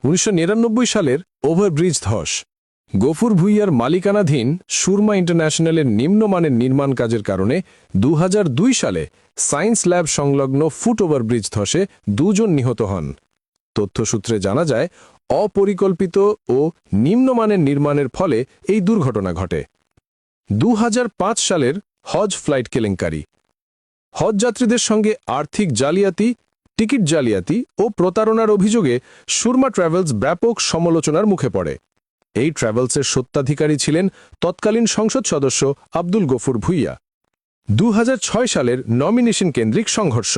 1999 সালের ওভারব্রিজ ধস। গফুর ভূঁইয়ার মালিকানাধীন সুরমা ইন্টারন্যাশনালের নিম্নমানের নির্মাণ কাজের কারণে 2002 সালে সায়েন্স ল্যাব সংলগ্ন ফুট ওভারব্রিজ ধসে 2 জন নিহত হন। তথ্যসূত্রে জানা যায়, অপরিকল্পিত ও নিম্নমানের নির্মাণের ফলে এই দুর্ঘটনা ঘটে। 2005 সালের হজ ফ্লাইট কেলেঙ্কারি। হজযাত্রীদের সঙ্গে আর্থিক জালিয়াতি, টিকিট জালিয়াতি ও প্রতারণার অভিযোগে সুরমা ট্রাভেলস ব্যাপক সমালোচনার মুখে পড়ে। এই ট্রাভেলসের স্বত্বাধিকারী ছিলেন তৎকালীন সংসদ সদস্য আব্দুল গফুর ভূঁইয়া। 2006 সালের নমিনেশন কেন্দ্রিক সংঘর্ষ।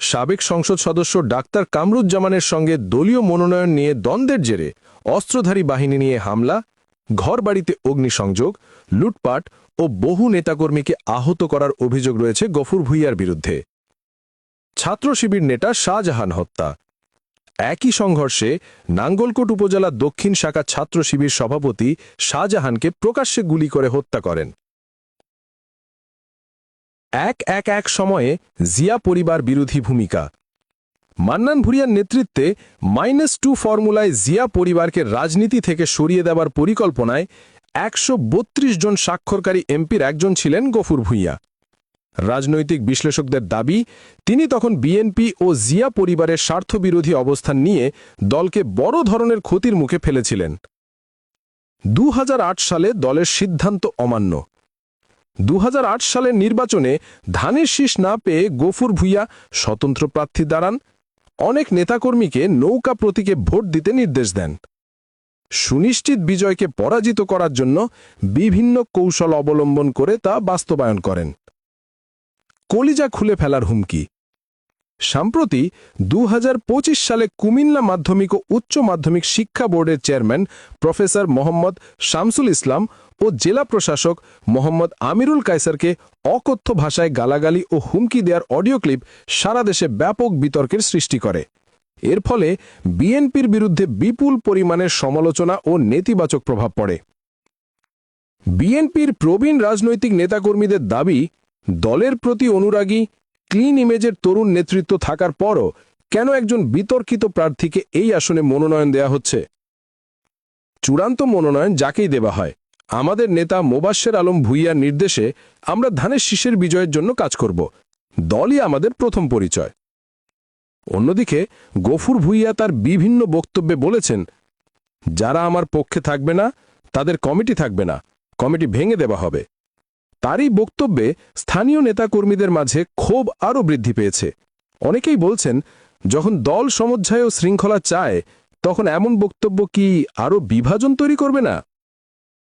সাবেক সংসদ সদস্য ডাক্তার কামরুজ্জামানের সঙ্গে দলীয় মনোনয়ন নিয়ে দ্বন্দ্বের জেরে অস্ত্রধারী বাহিনী নিয়ে হামলা, ঘরবাড়িতে অগ্নিসংযোগ, লুটপাট ও বহু নেতাকর্মীকে আহত করার অভিযোগ রয়েছে গফুর ভূঁইয়ার বিরুদ্ধে। ছাত্র শিবির নেতা শাহজাহান হত্যা। একই সংঘর্ষে নাঙ্গলকোট উপজেলা দক্ষিণ শাখা ছাত্র শিবির সভাপতি শাহজাহানকে প্রকাশ্যে গুলি করে হত্যা করেন। এক সময়ে জিয়া পরিবার বিরোধী ভূমিকা। মান্নান ভুঁইয়ার নেতৃত্বে -2 ফর্মুলায় জিয়া পরিবারকে রাজনীতি থেকে সরিয়ে দেওয়ার পরিকল্পনায় 132 জন স্বাক্ষরকারী এমপির একজন ছিলেন গফুর ভূঁইয়া। রাজনৈতিক বিশ্লেষকদের দাবি, তিনি তখন বিএনপি ও জিয়া পরিবারের স্বার্থবিরোধী অবস্থান নিয়ে দলকে বড় ধরনের ক্ষতির মুখে ফেলেছিলেন। 2008 সালে দলের সিদ্ধান্ত অমান্য। 2008 সালের নির্বাচনে ধানের শীষ না পেয়ে গফুর ভূঁইয়া স্বতন্ত্র প্রার্থী দাঁড়ান। অনেক নেতাকর্মীকে নৌকা প্রতীকে ভোট দিতে নির্দেশ দেন। সুনিশ্চিত বিজয়কে পরাজিত করার জন্য বিভিন্ন কৌশল অবলম্বন করে তা বাস্তবায়ন করেন। কলিজা খুলে ফেলার হুমকি। সম্প্রতি 2025 সালে কুমিল্লা মাধ্যমিক ও উচ্চ মাধ্যমিক শিক্ষা বোর্ডের চেয়ারম্যান প্রফেসর মোহাম্মদ শামসুল ইসলাম ও জেলা প্রশাসক মোহাম্মদ আমিরুল কায়সারকে অকথ্য ভাষায় গালাগালি ও হুমকি দেওয়ার অডিও ক্লিপ সারা দেশে ব্যাপক বিতর্কের সৃষ্টি করে। এর ফলে বিএনপির বিরুদ্ধে বিপুল পরিমাণের সমালোচনা ও নেতিবাচক প্রভাব পড়ে। বিএনপির প্রবীণ রাজনৈতিক নেতাকর্মীদের দাবি, দলের প্রতি অনুরাগী, ক্লিন ইমেজের তরুণ নেতৃত্ব থাকার পরও কেন একজন বিতর্কিত প্রার্থীকে এই আসনে মনোনয়ন দেয়া হচ্ছে? চূড়ান্ত মনোনয়ন যাকেই দেওয়া হয়, আমাদের নেতা মোবাশ্বের আলম ভূঁইয়ার নির্দেশে আমরা ধানের শীষের বিজয়ের জন্য কাজ করব। দলই আমাদের প্রথম পরিচয়। অন্যদিকে গফুর ভূঁইয়া তার বিভিন্ন বক্তব্যে বলেছেন, যারা আমার পক্ষে থাকবে না তাদের কমিটি থাকবে না, কমিটি ভেঙে দেওয়া হবে। তারই বক্তব্যে স্থানীয় নেতাকর্মীদের মাঝে ক্ষোভ আরও বৃদ্ধি পেয়েছে। অনেকেই বলছেন, যখন দল সমঝায় ও শৃঙ্খলা চায়, তখন এমন বক্তব্য কি আরও বিভাজন তৈরি করবে না?